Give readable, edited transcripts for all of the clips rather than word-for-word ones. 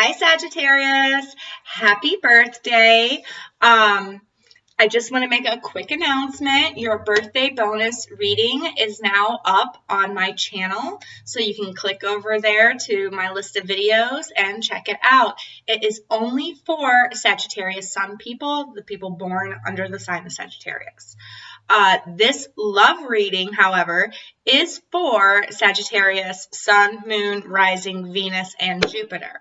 Hi, Sagittarius. Happy birthday. I just want to make a quick announcement. Your birthday bonus reading is now up on my channel, so you can click over there to my list of videos and check it out. It is only for Sagittarius sun people, the people born under the sign of Sagittarius. This love reading, however, is for Sagittarius, Sun, Moon, Rising, Venus, and Jupiter.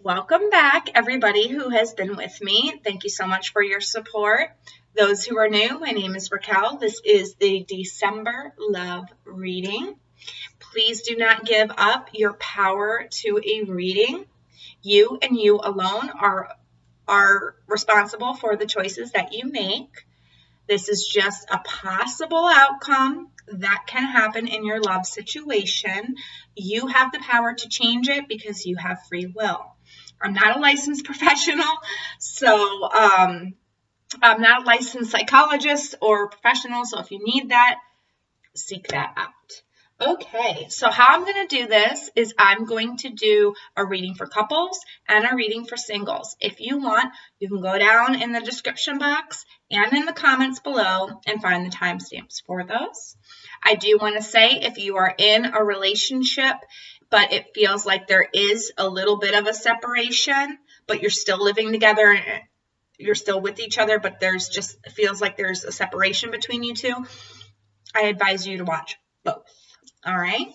Welcome back, everybody who has been with me. Thank you so much for your support. Those who are new, my name is Racquel. This is the December love reading. Please do not give up your power to a reading. You and you alone are responsible for the choices that you make. This is just a possible outcome that can happen in your love situation. You have the power to change it because you have free will. I'm not a licensed professional, so I'm not a licensed psychologist or professional, so if you need that, seek that out. Okay, so how I'm going to do this is I'm going to do a reading for couples and a reading for singles. If you want, you can go down in the description box and in the comments below and find the timestamps for those. I do want to say if you are in a relationship, but it feels like there is a little bit of a separation, but you're still living together and you're still with each other, but there's just feels like there's a separation between you two, I advise you to watch both. All right.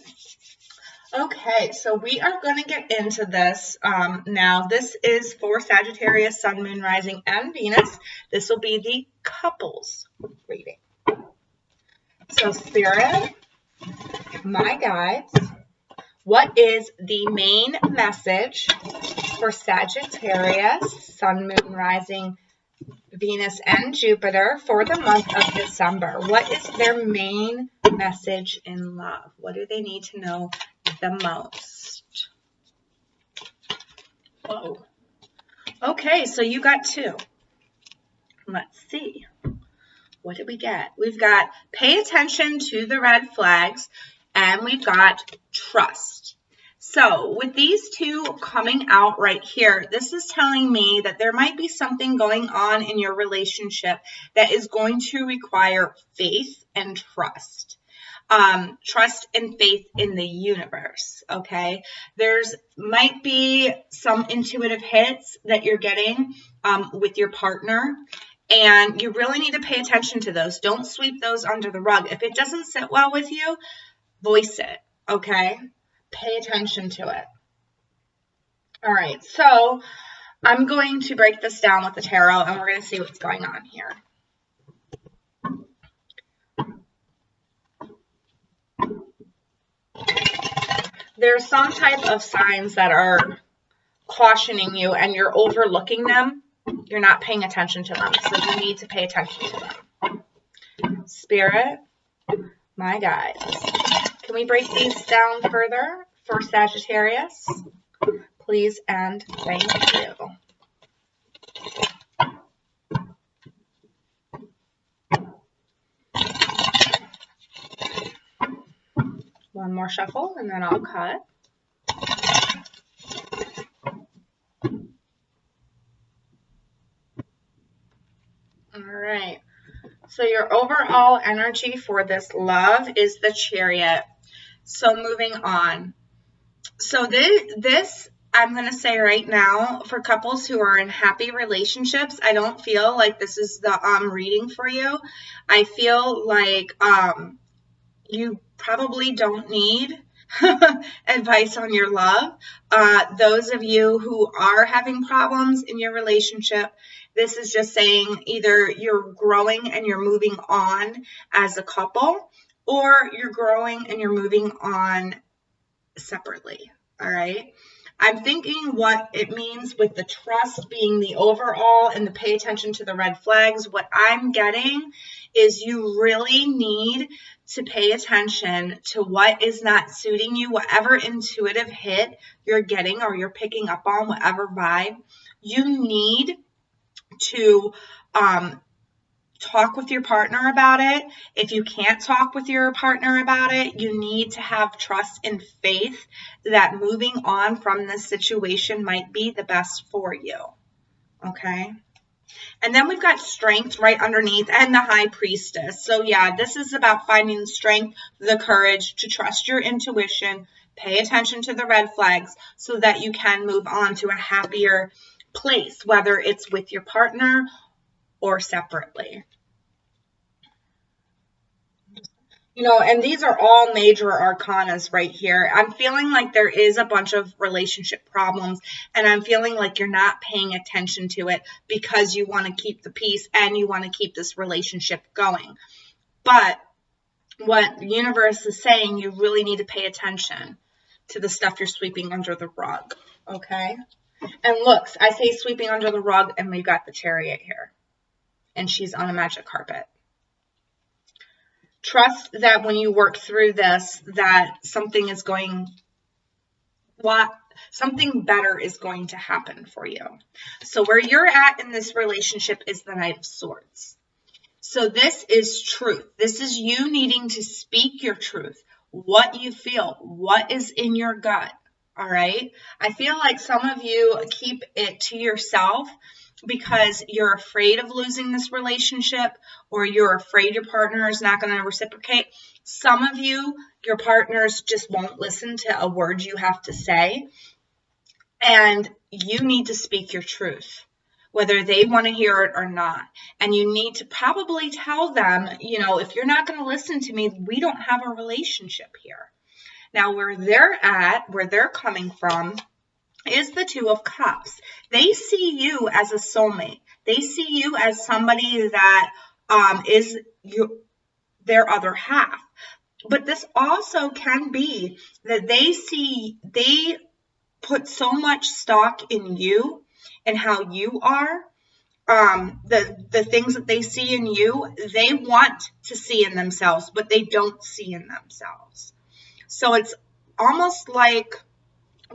Okay, so we are going to get into this now. This is for Sagittarius, Sun, Moon, Rising, and Venus. This will be the couples reading. So Spirit, my guides, what is the main message for Sagittarius, Sun, Moon, Rising, Venus, and Jupiter for the month of December? What is their main message in love? What do they need to know the most? Whoa. Okay, so you got two. Let's see. What did we get? We've got pay attention to the red flags, and we've got trust. So with these two coming out right here, this is telling me that there might be something going on in your relationship that is going to require faith and trust. Trust and faith in the universe, okay? There's might be some intuitive hits that you're getting with your partner, and you really need to pay attention to those. Don't sweep those under the rug. If it doesn't sit well with you, voice it, okay? Pay attention to it. All right, so I'm going to break this down with the tarot, and we're going to see what's going on here. There's some type of signs that are cautioning you, and you're overlooking them. You're not paying attention to them, so you need to pay attention to them. Spirit, my guides. Can we break these down further for Sagittarius? Please and thank you. One more shuffle and then I'll cut. All right. So your overall energy for this love is the Chariot. So moving on. So this I'm going to say right now, for couples who are in happy relationships, I don't feel like this is the reading for you. I feel like you probably don't need advice on your love. Those of you who are having problems in your relationship, this is just saying either you're growing and you're moving on as a couple, or you're growing and you're moving on separately. All right. I'm thinking what it means with the trust being the overall and the pay attention to the red flags. What I'm getting is you really need to pay attention to what is not suiting you, whatever intuitive hit you're getting or you're picking up on, whatever vibe. You need to talk with your partner about it. If you can't talk with your partner about it, you need to have trust and faith that moving on from this situation might be the best for you. Okay? And then we've got strength right underneath and the high priestess. So yeah, this is about finding the strength, the courage to trust your intuition, pay attention to the red flags so that you can move on to a happier place, whether it's with your partner or separately. And these are all major arcanas right here. I'm feeling like there is a bunch of relationship problems, and I'm feeling like you're not paying attention to it because you want to keep the peace and you want to keep this relationship going. But what the universe is saying, you really need to pay attention to the stuff you're sweeping under the rug, okay? And look, I say sweeping under the rug, and we've got the Chariot here, and she's on a magic carpet. Trust that when you work through this, that something better is going to happen for you. So where you're at in this relationship is the Knight of Swords. So this is truth. This is you needing to speak your truth, what you feel, what is in your gut. All right. I feel like some of you keep it to yourself because you're afraid of losing this relationship, or you're afraid your partner is not going to reciprocate. Some of you, your partners just won't listen to a word you have to say. And you need to speak your truth, whether they want to hear it or not. And you need to probably tell them, if you're not going to listen to me, we don't have a relationship here. Now, where they're coming from, is the Two of Cups. They see you as a soulmate. They see you as somebody that is their other half. But this also can be that they put so much stock in you and how you are, the things that they see in you, they want to see in themselves, but they don't see in themselves. So it's almost like,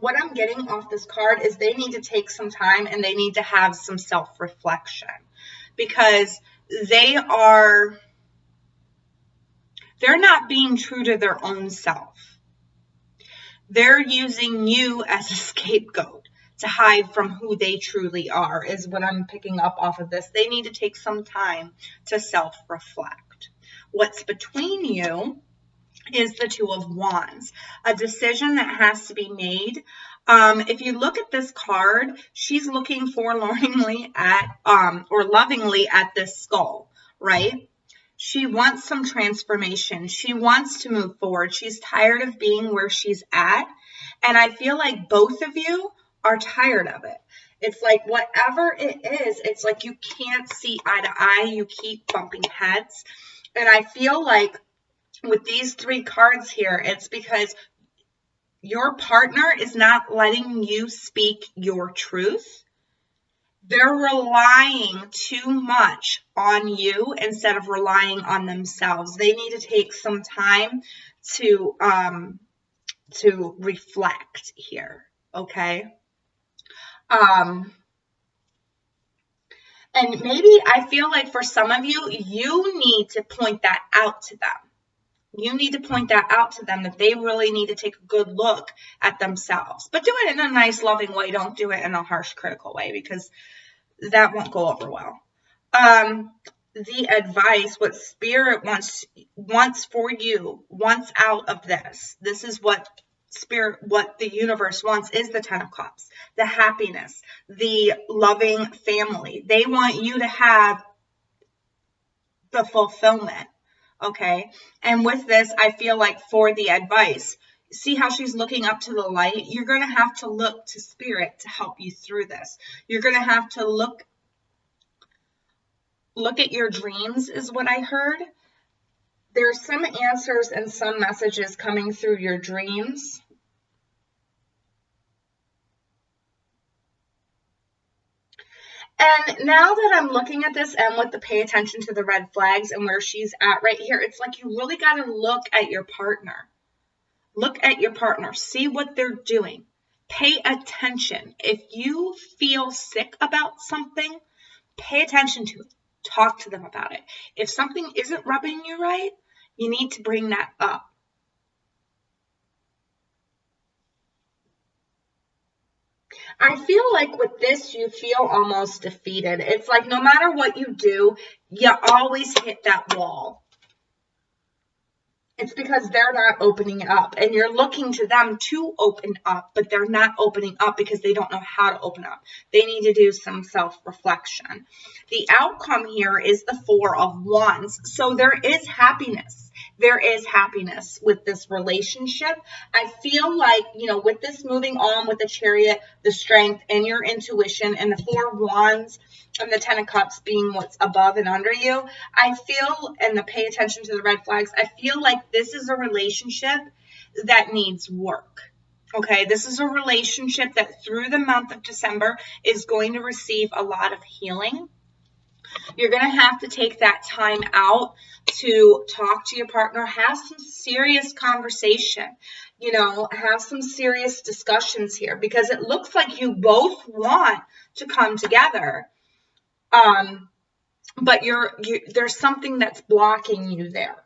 what I'm getting off this card is they need to take some time and they need to have some self-reflection, because they're not being true to their own self. They're using you as a scapegoat to hide from who they truly are, is what I'm picking up off of this. They need to take some time to self-reflect. What's between you is the Two of Wands, a decision that has to be made. If you look at this card, she's looking forlornly at, or lovingly at this skull, right? She wants some transformation. She wants to move forward. She's tired of being where she's at. And I feel like both of you are tired of it. It's like whatever it is, it's like you can't see eye to eye. You keep bumping heads. And I feel like with these three cards here, it's because your partner is not letting you speak your truth. They're relying too much on you instead of relying on themselves. They need to take some time to reflect here, okay? And maybe I feel like for some of you, you need to point that out to them. You need to point that out to them, that they really need to take a good look at themselves. But do it in a nice, loving way. Don't do it in a harsh, critical way, because that won't go over well. The advice, what Spirit wants for you, wants out of this. This is what Spirit, what the universe wants, is the Ten of Cups, the happiness, the loving family. They want you to have the fulfillment. Okay, and with this, I feel like for the advice, see how she's looking up to the light? You're going to have to look to Spirit to help you through this. You're going to have to look at your dreams, is what I heard. There's some answers and some messages coming through your dreams. And now that I'm looking at this, and with the pay attention to the red flags and where she's at right here, it's like you really got to look at your partner. Look at your partner. See what they're doing. Pay attention. If you feel sick about something, pay attention talk to them about it. If something isn't rubbing you right, you need to bring that up. I feel like with this, you feel almost defeated. It's like no matter what you do, you always hit that wall. It's because they're not opening up, and you're looking to them to open up, but they're not opening up because they don't know how to open up. They need to do some self-reflection. The outcome here is the Four of Wands. So there is happiness. There is happiness with this relationship. I feel like, with this moving on with the Chariot, the strength and your intuition, and the Four of Wands and the Ten of Cups being what's above and under you, I feel, and the pay attention to the red flags, I feel like this is a relationship that needs work. Okay, this is a relationship that through the month of December is going to receive a lot of healing. You're going to have to take that time out to talk to your partner, have some serious conversation, have some serious discussions here, because it looks like you both want to come together. But there's something that's blocking you there.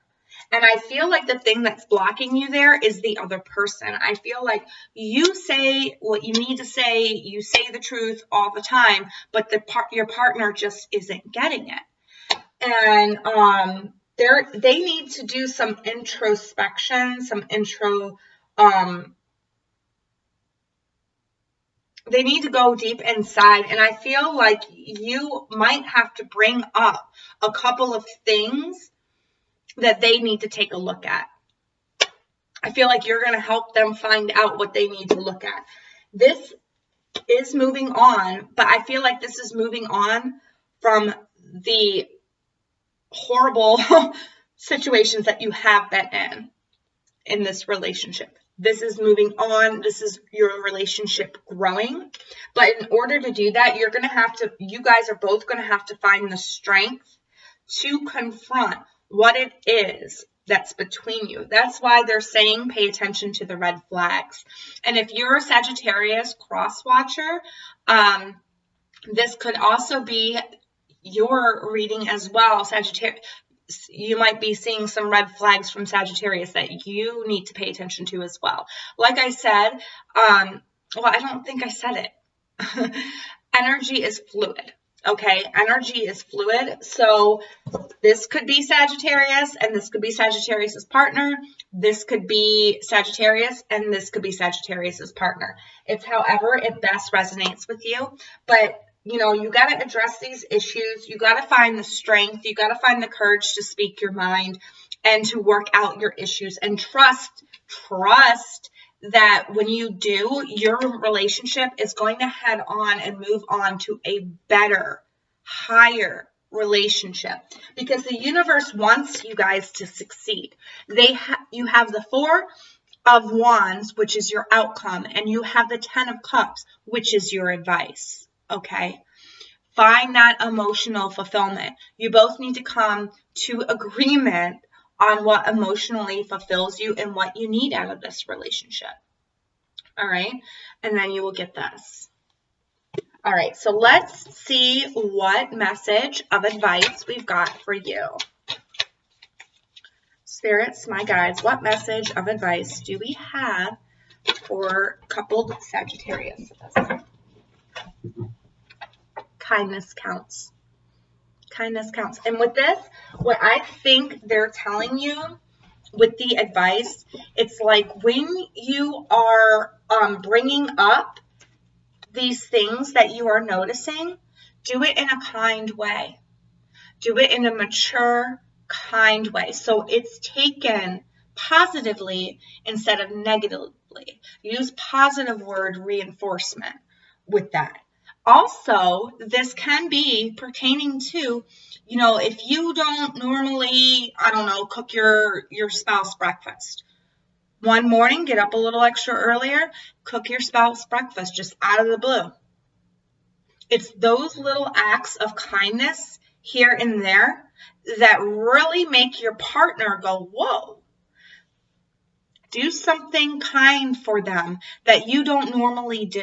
And I feel like the thing that's blocking you there is the other person. I feel like you say what you need to say, you say the truth all the time, but your partner just isn't getting it. And they need to do some introspection, they need to go deep inside, and I feel like you might have to bring up a couple of things that they need to take a look at. I feel like you're going to help them find out what they need to look at. This is moving on, but I feel like this is moving on from the horrible situations that you have been in this relationship. This is moving on. This is your relationship growing. But in order to do that, you guys are both going to have to find the strength to confront what it is that's between you. That's why they're saying pay attention to the red flags. And if you're a Sagittarius cross watcher, this could also be your reading as well. Sagittarius, you might be seeing some red flags from Sagittarius that you need to pay attention to as well. Like I said, I don't think I said it. Energy is fluid. Okay, energy is fluid. So this could be Sagittarius, and this could be Sagittarius's partner. This could be Sagittarius, and this could be Sagittarius's partner. It's however it best resonates with you. But you got to address these issues. You got to find the strength. You got to find the courage to speak your mind and to work out your issues, and trust that when you do, your relationship is going to head on and move on to a better, higher relationship, because the universe wants you guys to succeed. You have the Four of Wands, which is your outcome, and you have the Ten of Cups, which is your advice. Okay, find that emotional fulfillment. You both need to come to agreement on what emotionally fulfills you and what you need out of this relationship. All right, and then you will get this. All right, so let's see what message of advice we've got for you. Spirits, my guides, what message of advice do we have for coupled Sagittarius? Kindness counts. Kindness counts. And with this, what I think they're telling you with the advice, it's like when you are bringing up these things that you are noticing, do it in a kind way. Do it in a mature, kind way. So it's taken positively instead of negatively. Use positive word reinforcement with that. Also, this can be pertaining to, if you don't normally, cook your spouse breakfast. One morning, get up a little extra earlier, cook your spouse breakfast just out of the blue. It's those little acts of kindness here and there that really make your partner go, whoa. Do something kind for them that you don't normally do.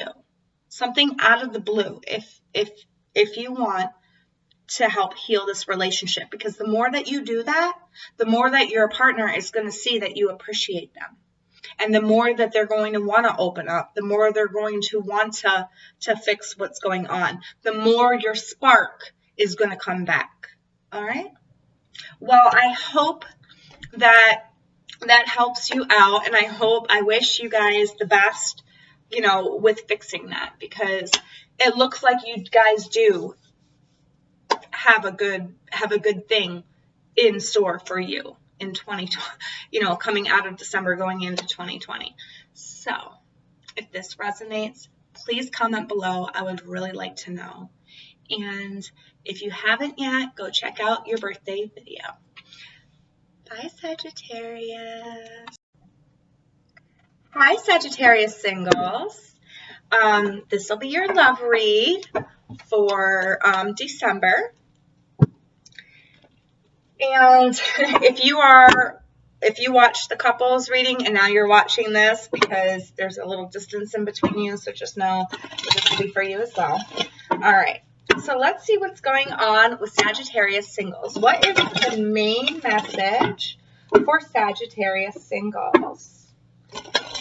Something out of the blue, if you want to help heal this relationship, because the more that you do that, the more that your partner is going to see that you appreciate them. And the more that they're going to want to open up, the more they're going to want to fix what's going on, the more your spark is going to come back. All right? Well, I hope that helps you out, and I wish you guys the best, with fixing that, because it looks like you guys do have a good thing in store for you in 2020, coming out of December going into 2020. So if this resonates, please comment below. I would really like to know. And if you haven't yet, go check out your birthday video. Bye, Sagittarius. Hi, Sagittarius singles. This will be your love read for December. And if you watched the couples reading and now you're watching this, because there's a little distance in between you, so just know this will be for you as well. All right. So let's see what's going on with Sagittarius singles. What is the main message for Sagittarius singles?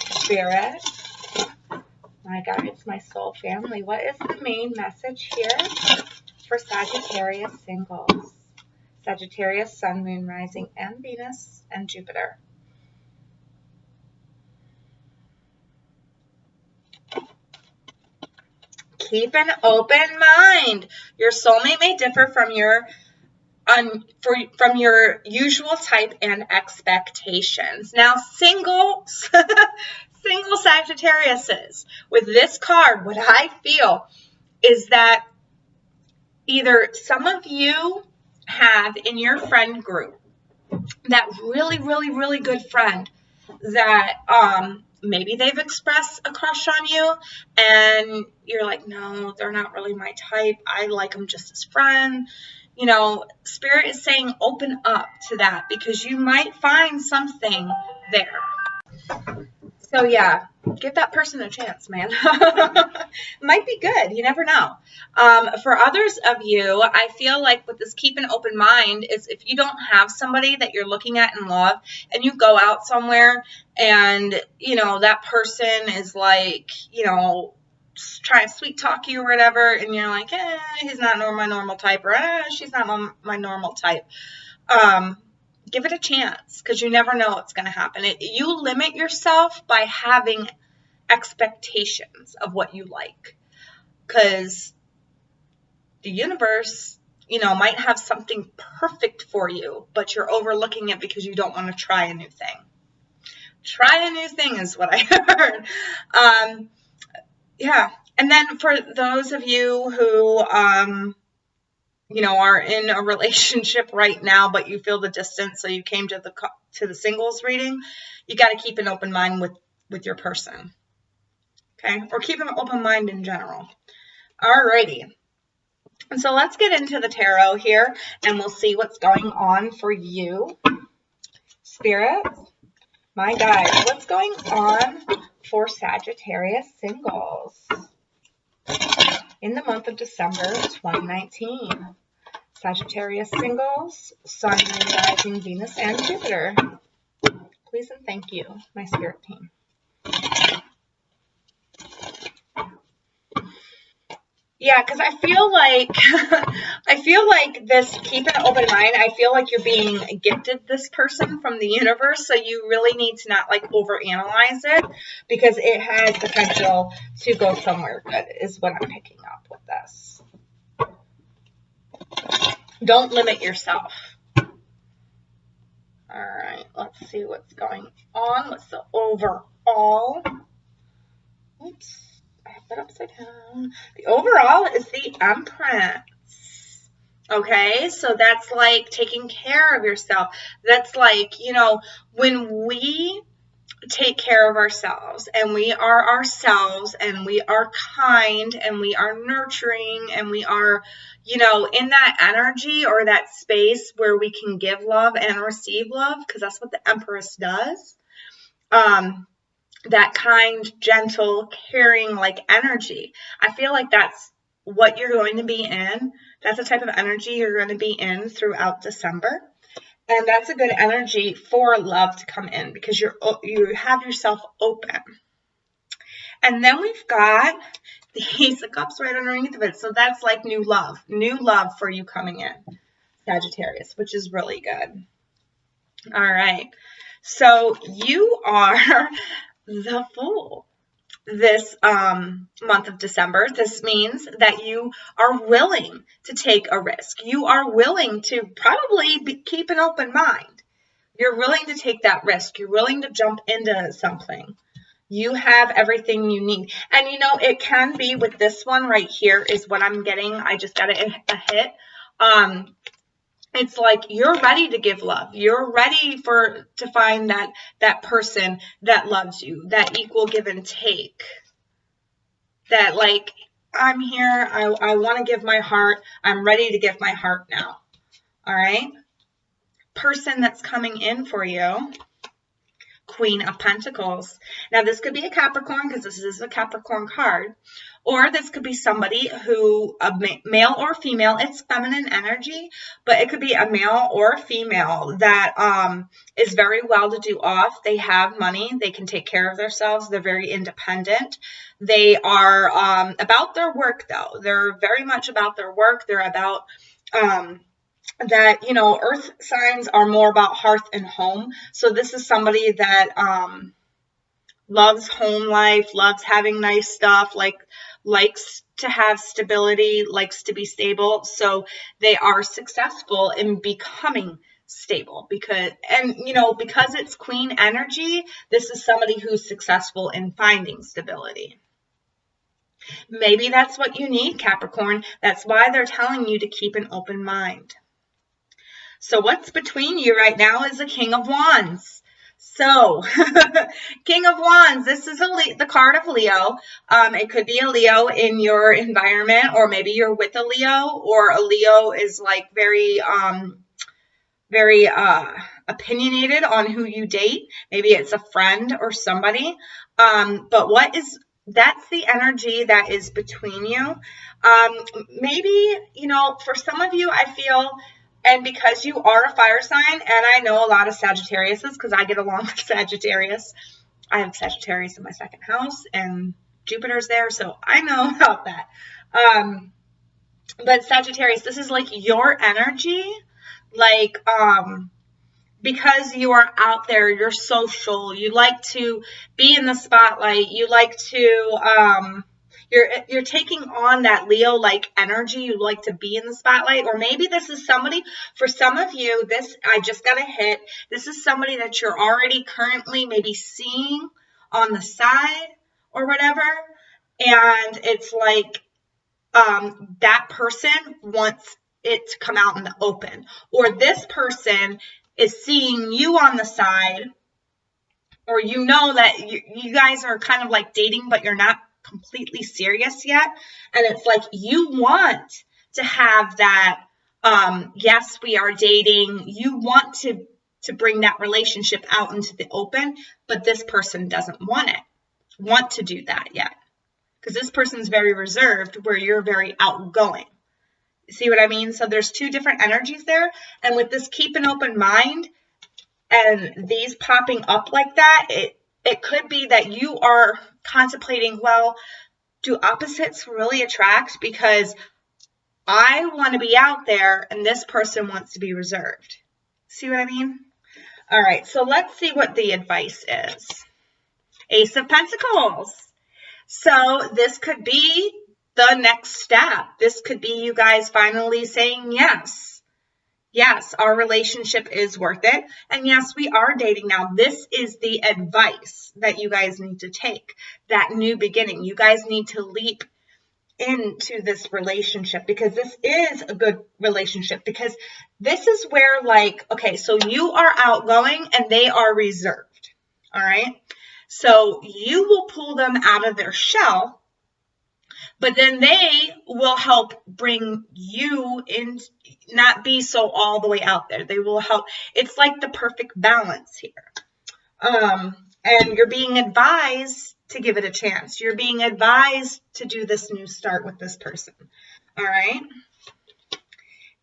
Spirit, my guides, my soul family, what is the main message here for Sagittarius singles? Sagittarius, Sun, Moon, Rising, and Venus, and Jupiter. Keep an open mind. Your soulmate may differ from your usual type and expectations. Now, single Sagittariuses, with this card, what I feel is that either some of you have in your friend group that really, really, really good friend that maybe they've expressed a crush on you and you're like, no, they're not really my type. I like them just as friends. Spirit is saying open up to that, because you might find something there. So yeah, give that person a chance, man. Might be good. You never know. For others of you, I feel like with this keep an open mind is if you don't have somebody that you're looking at in love and you go out somewhere and, that person is like, trying to sweet talk you or whatever, and you're like, he's not my normal type, or she's not my normal type. Give it a chance, because you never know what's going to happen. You limit yourself by having expectations of what you like, because the universe, might have something perfect for you, but you're overlooking it because you don't want to try a new thing. Try a new thing is what I heard. Yeah. And then for those of you who, are in a relationship right now, but you feel the distance, so you came to the singles reading, you got to keep an open mind with your person. Okay? Or keep an open mind in general. Alrighty. And so let's get into the tarot here, and we'll see what's going on for you. Spirit, my guides, what's going on for Sagittarius singles in the month of December 2019? Sagittarius singles, Sun, Moon, Rising, Venus, and Jupiter. Please and thank you, my spirit team. Yeah, because I feel like this keep an open mind. I feel like you're being gifted this person from the universe, so you really need to not overanalyze it, because it has potential to go somewhere good, is what I'm picking up with this. Don't limit yourself. All right, let's see what's going on. What's the overall? Oops. I have that upside down. The overall is the Empress. Okay, so that's like taking care of yourself. That's like, when we take care of ourselves and we are ourselves and we are kind and we are nurturing and we are, in that energy or that space where we can give love and receive love, because that's what the Empress does. That kind, gentle, caring, energy. I feel like that's what you're going to be in That's the type of energy you're going to be in throughout December. And that's a good energy for love to come in because you have yourself open. And then we've got the Ace of Cups right underneath of it. So that's like new love for you coming in, Sagittarius, which is really good. All right. So you are the Fool this month of December. This means that you are willing to take a risk. You are willing to probably keep an open mind. You're willing to take that risk. You're willing to jump into something. You have everything you need. And you know, it can be with this one right here is what I'm getting. I just got a hit. It's like you're ready to give love. You're ready to find that person that loves you, that equal give and take. That like, I'm here, I want to give my heart. I'm ready to give my heart now. All right? Person that's coming in for you, Queen of Pentacles. Now, this could be a Capricorn because this is a Capricorn card. Or this could be somebody who, male or female, it's feminine energy, but it could be a male or a female that is very well to do off. They have money. They can take care of themselves. They're very independent. They are about their work, though. They're very much about their work. They're about that, you know, earth signs are more about hearth and home. So this is somebody that loves home life, loves having nice stuff, likes to have stability, likes to be stable. So they are successful in becoming stable because it's Queen energy, this is somebody who's successful in finding stability. Maybe that's what you need, Capricorn. That's why they're telling you to keep an open mind. So what's between you right now is the King of Wands. So, King of Wands, this is the card of Leo. It could be a Leo in your environment, or maybe you're with a Leo, or a Leo is like very opinionated on who you date. Maybe it's a friend or somebody. But that's the energy that is between you. Maybe, for some of you, I feel, and because you are a fire sign, and I know a lot of Sagittariuses because I get along with Sagittarius. I have Sagittarius in my second house, and Jupiter's there, so I know about that. But Sagittarius, this is like your energy, like, because you are out there, you're social, you like to be in the spotlight, you like to, you're taking on that Leo-like energy, you like to be in the spotlight, or maybe this is somebody, for some of you, I just got a hit, this is somebody that you're already currently maybe seeing on the side or whatever, and it's like, that person wants it to come out in the open, or this person is seeing you on the side, or you know that you guys are kind of like dating, but you're not completely serious yet, and it's like you want to have that, yes, we are dating, you want to bring that relationship out into the open, but this person doesn't want to do that yet, because this person's very reserved where you're very outgoing. See what I mean? So there's two different energies there. And with this keep an open mind and these popping up like that, it could be that you are contemplating, well, do opposites really attract? Because I want to be out there and this person wants to be reserved. See what I mean? All right, so let's see what the advice is. Ace of Pentacles. So this could be the next step. This could be you guys finally saying yes. Yes, our relationship is worth it. And yes, we are dating now. This is the advice that you guys need to take. That new beginning. You guys need to leap into this relationship because this is a good relationship. Because this is where, like, okay, so you are outgoing and they are reserved. All right? So you will pull them out of their shell, but then they will help bring you in, not be so all the way out there. They will help. It's like the perfect balance here. And you're being advised to give it a chance. You're being advised to do this new start with this person. All right.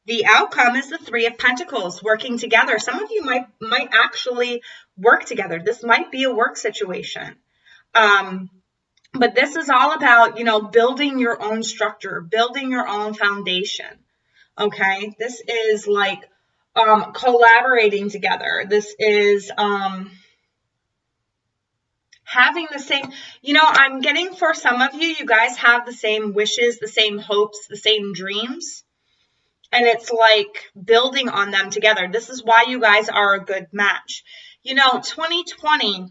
The outcome is the Three of Pentacles, working together. Some of you might actually work together. This might be a work situation. But this is all about, building your own structure, building your own foundation. Okay? This is like collaborating together. This is having the same, I'm getting for some of you, you guys have the same wishes, the same hopes, the same dreams. And it's like building on them together. This is why you guys are a good match. 2020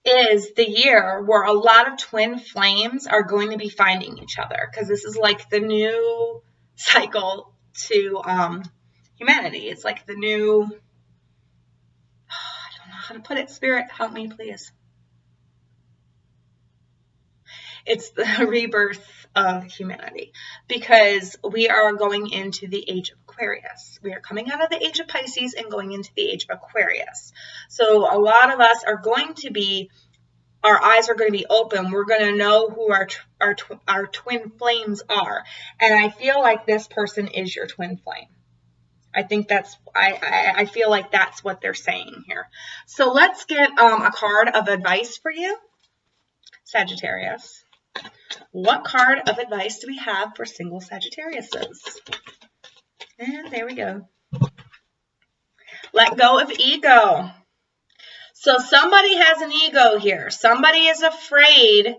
is the year where a lot of twin flames are going to be finding each other, because this is like the new cycle to humanity. It's like the new, I don't know how to put it. Spirit, help me, please. It's the rebirth of humanity, because we are going into the age of Aquarius. We are coming out of the age of Pisces and going into the age of Aquarius. So a lot of us are going to be, our eyes are going to be open. We're going to know who our twin flames are. And I feel like this person is your twin flame. I think I feel like that's what they're saying here. So let's get a card of advice for you, Sagittarius. What card of advice do we have for single Sagittariuses? And there we go. Let go of ego. So somebody has an ego here. Somebody is afraid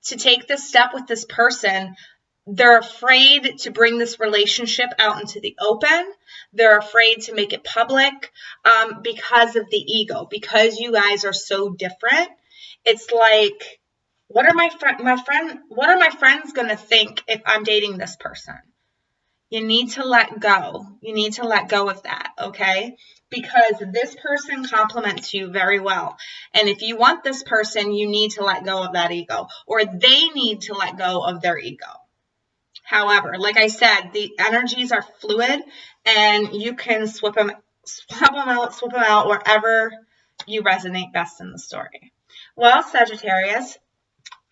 to take this step with this person. They're afraid to bring this relationship out into the open. They're afraid to make it public because of the ego, because you guys are so different. It's like, what are my friends going to think if I'm dating this person? You need to let go. You need to let go of that, okay? Because this person compliments you very well. And if you want this person, you need to let go of that ego, or they need to let go of their ego. However, like I said, the energies are fluid, and you can swap them out wherever you resonate best in the story. Well, Sagittarius,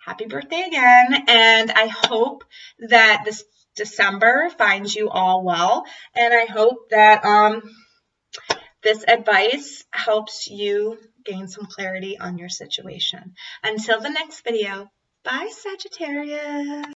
happy birthday again, and I hope that this December finds you all well, and I hope that this advice helps you gain some clarity on your situation. Until the next video, bye, Sagittarius.